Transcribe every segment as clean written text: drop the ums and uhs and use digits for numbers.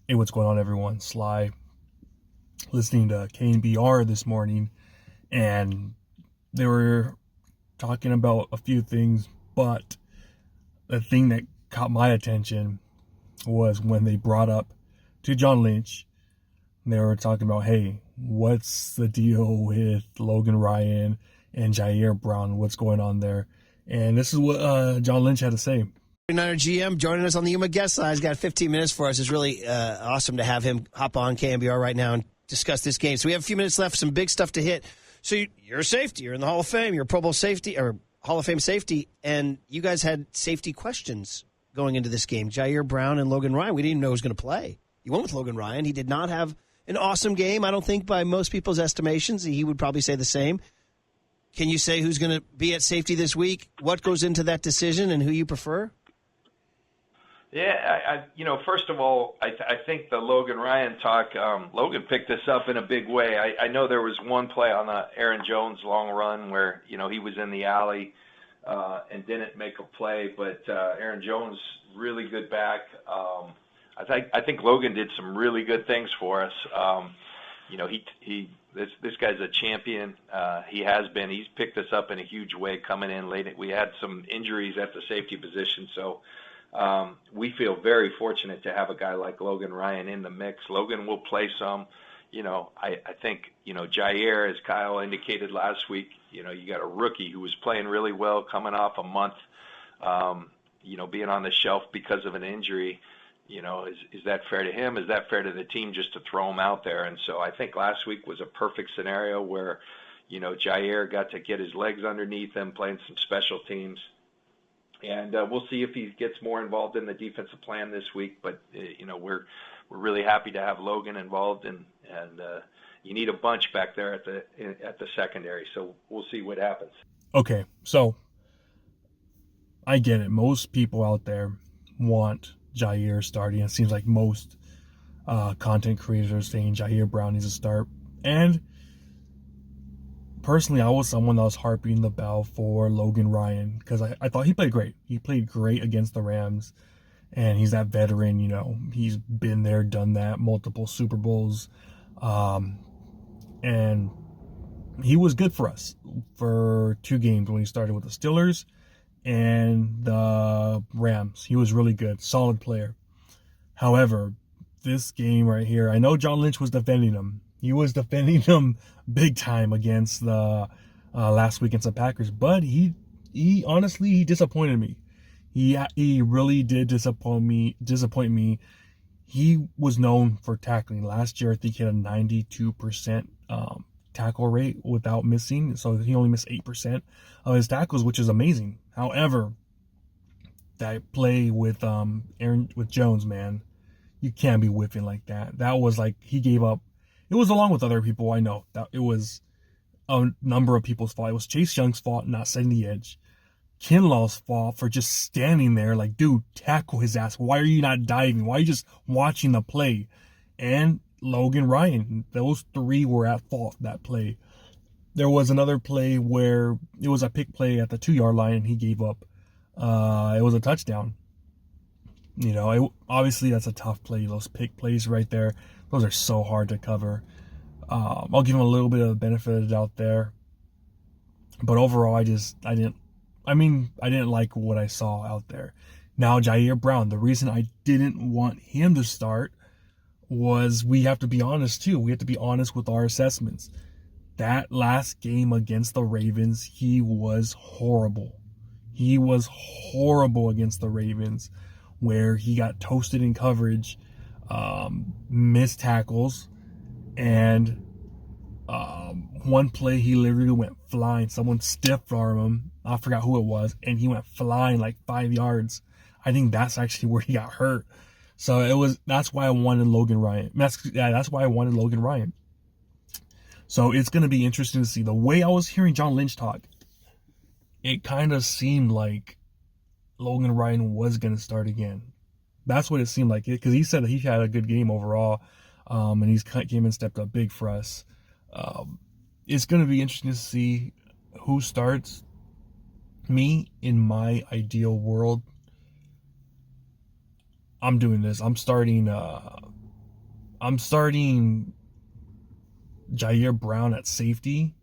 Hey, what's going on, everyone? Sly, listening to KNBR this morning, and they were talking about a few things, but the thing that caught my attention was when they brought up to John Lynch. They were talking about, hey, what's the deal with Logan Ryan and Ji'Ayir Brown? What's going on there? And this is what John Lynch had to say. 49er GM joining us on the Yuma guest side. He's got 15 minutes for us. It's really awesome to have him hop on KNBR right now and discuss this game. So we have a few minutes left, some big stuff to hit. So you're a safety. You're in the Hall of Fame. You're a Pro Bowl safety or Hall of Fame safety. And you guys had safety questions going into this game. Ji'Ayir Brown and Logan Ryan. We didn't even know who was going to play. You went with Logan Ryan. He did not have an awesome game, I don't think, by most people's estimations. He would probably say the same. Can you say who's going to be at safety this week? What goes into that decision and who you prefer? Yeah, first of all, I think the Logan Ryan talk, Logan picked this up in a big way. I know there was one play on the Aaron Jones long run where, he was in the alley and didn't make a play, but Aaron Jones, really good back. I think Logan did some really good things for us. This guy's a champion. He has been. He's picked us up in a huge way coming in late. We had some injuries at the safety position, so we feel very fortunate to have a guy like Logan Ryan in the mix. Logan will play some. I think, Ji'Ayir, as Kyle indicated last week, you got a rookie who was playing really well coming off a month, being on the shelf because of an injury. Is that fair to him? Is that fair to the team just to throw him out there? And so I think last week was a perfect scenario where, Ji'Ayir got to get his legs underneath him, playing some special teams. And we'll see if he gets more involved in the defensive plan this week. But, we're really happy to have Logan involved, and you need a bunch back there at the secondary. So we'll see what happens. Okay, so I get it. Most people out there want Ji'Ayir starting. It seems like most content creators are saying Ji'Ayir Brown needs to start. And personally, I was someone that was harping the bell for Logan Ryan because I thought he played great. He played great against the Rams, and he's that veteran. He's been there, done that, multiple Super Bowls, and he was good for us for 2 games when he started with the Steelers and the Rams. He was really good, solid player. However, this game right here, I know John Lynch was defending him. He was defending him big time against the last week against the Packers, but he honestly, he disappointed me. He really did disappoint me. He was known for tackling. Last year, I think he had a 92% tackle rate without missing, so he only missed 8% of his tackles, which is amazing. However, that play with Jones, man, you can't be whiffing like that. That was like he gave up. It was along with other people, I know. That it was a number of people's fault. It was Chase Young's fault not setting the edge. Kinlaw's fault for just standing there like, dude, tackle his ass. Why are you not diving? Why are you just watching the play? And Logan Ryan, those 3 were at fault that play. There was another play where it was a pick play at the 2-yard line and he gave up. It was a touchdown. Obviously that's a tough play. Those pick plays right there, those are so hard to cover. I'll give him a little bit of the benefit of the doubt there. But overall, I didn't like what I saw out there. Now, Ji'Ayir Brown, the reason I didn't want him to start was we have to be honest too. We have to be honest with our assessments. That last game against the Ravens, he was horrible. He was horrible against the Ravens, where he got toasted in coverage, missed tackles, and one play he literally went flying. Someone stiff-armed him. I forgot who it was, and he went flying like 5 yards. I think that's actually where he got hurt. So that's why I wanted Logan Ryan. That's why I wanted Logan Ryan. So it's going to be interesting to see. The way I was hearing John Lynch talk, it kind of seemed like Logan Ryan was going to start again. That's what it seemed like, because he said that he had a good game overall, and he's came and stepped up big for us. It's going to be interesting to see who starts. Me, in my ideal world, I'm doing this. I'm starting I'm starting Ji'Ayir Brown at safety,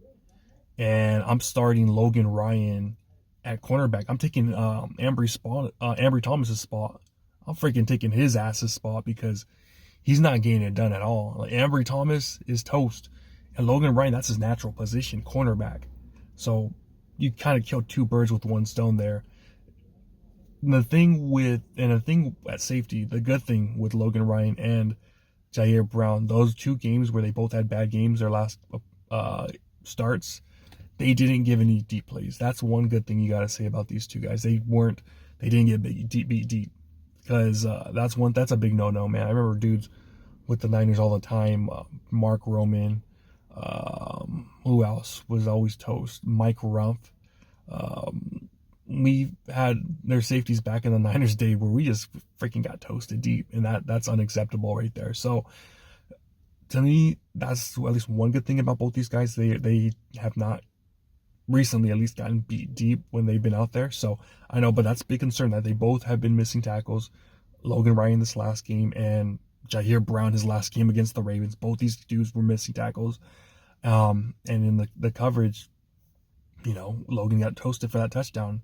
and I'm starting Logan Ryan at cornerback. I'm taking Ambry Thomas's spot. I'm freaking taking his ass's spot because he's not getting it done at all. Like Ambry Thomas is toast, and Logan Ryan, that's his natural position, cornerback. So you kind of killed two birds with one stone there. The thing at safety, the good thing with Logan Ryan and Ji'Ayir Brown, those two games where they both had bad games, their last starts, they didn't give any deep plays. That's one good thing you got to say about these two guys. They didn't get beat deep, because that's a big no-no, man. I remember dudes with the Niners all the time, Mark Roman, who else was always toast? Mike Rumph. We had their safeties back in the Niners day where we just freaking got toasted deep, and that's unacceptable right there. So to me, that's at least one good thing about both these guys. They have not recently at least gotten beat deep when they've been out there. So I know, but that's a big concern that they both have been missing tackles. Logan Ryan this last game and Ji'Ayir Brown his last game against the Ravens. Both these dudes were missing tackles. And in the coverage, Logan got toasted for that touchdown.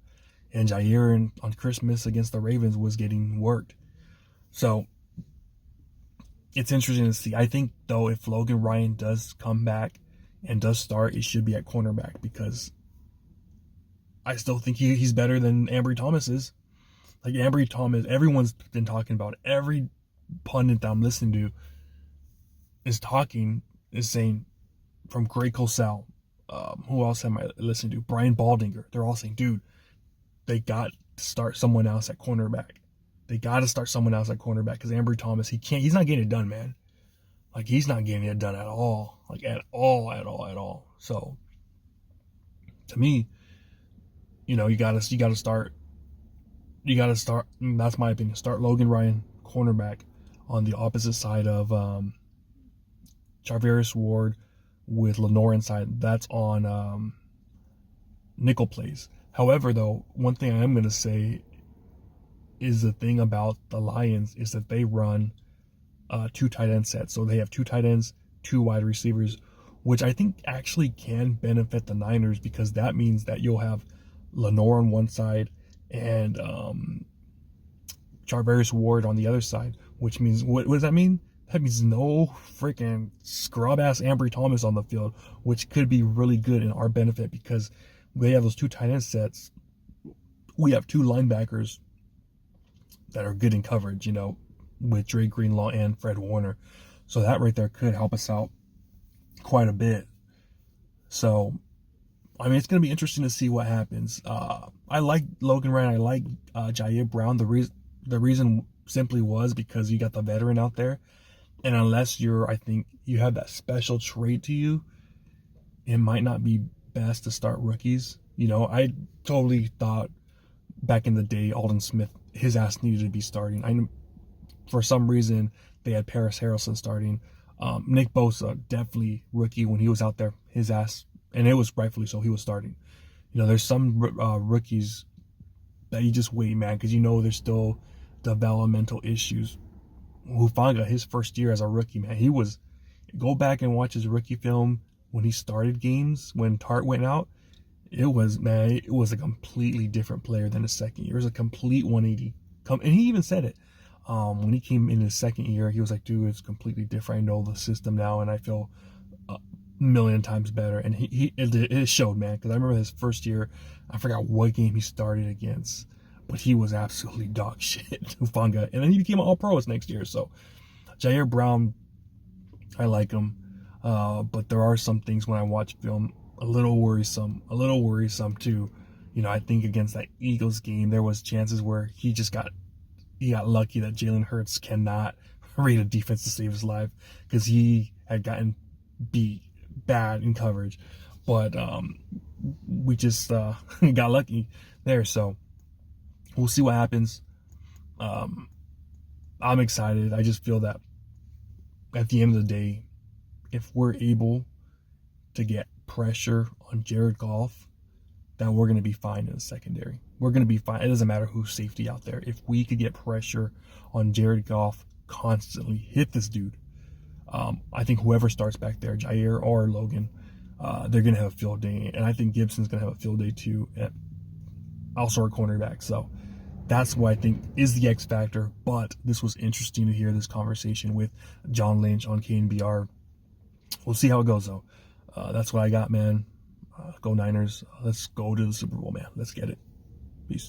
And Ji'Ayir on Christmas against the Ravens was getting worked. So it's interesting to see. I think, though, if Logan Ryan does come back and does start, it should be at cornerback, because I still think he's better than Ambry Thomas is. Like Ambry Thomas, everyone's been talking about it. Every pundit that I'm listening to is saying, from Greg Cosell, who else am I listening to? Brian Baldinger. They're all saying, dude, they got to start someone else at cornerback. They got to start someone else at cornerback, because Ambry Thomas, he's not getting it done, man. Like, he's not getting it done at all. Like, at all. So, to me, you gotta start, that's my opinion, start Logan Ryan, cornerback, on the opposite side of Charvarius Ward with Lenore inside. That's on nickel plays. However, though, one thing I am going to say is the thing about the Lions is that they run two tight end sets. So they have two tight ends, two wide receivers, which I think actually can benefit the Niners, because that means that you'll have Lenore on one side and Charvarius Ward on the other side, which means, what does that mean? That means no freaking scrub-ass Ambry Thomas on the field, which could be really good in our benefit, because we have those two tight end sets. We have two linebackers that are good in coverage, with Dre Greenlaw and Fred Warner. So that right there could help us out quite a bit. So, I mean, it's going to be interesting to see what happens. I like Logan Ryan. I like Ji'Ayir Brown. The reason simply was because you got the veteran out there. And unless I think you have that special trait to you, it might not be best to start rookies. I totally thought back in the day, Alden Smith, his ass needed to be starting. For some reason, they had Paris Harrelson starting. Nick Bosa, definitely rookie when he was out there, his ass, and it was rightfully so, he was starting. There's some rookies that you just wait, man, because there's still developmental issues. Hufanga, his first year as a rookie, man, go back and watch his rookie film when he started games, when Tart went out. It was a completely different player than his second year. It was a complete 180. And he even said it. When he came in his second year, he was like, dude, it's completely different. I know the system now, and I feel a million times better. And it showed, man, because I remember his first year, I forgot what game he started against, but he was absolutely dog shit, Hufanga. And then he became an All-Pro his next year. So, Ji'Ayir Brown, I like him. But there are some things when I watch film, a little worrisome too. I think against that Eagles game, there was chances where he got lucky that Jalen Hurts cannot read a defense to save his life, because he had gotten beat bad in coverage. But we just got lucky there. So we'll see what happens. I'm excited. I just feel that at the end of the day, if we're able to get pressure on Jared Goff, that we're going to be fine in the secondary. We're going to be fine. It doesn't matter who's safety out there. If we could get pressure on Jared Goff constantly, hit this dude, I think whoever starts back there, Ji'Ayir or Logan, they're going to have a field day. And I think Gibson's going to have a field day too, also our cornerback. So that's what I think is the X factor. But this was interesting to hear this conversation with John Lynch on KNBR. We'll see how it goes, though. That's what I got, man. Go Niners. Let's go to the Super Bowl, man. Let's get it. Peace.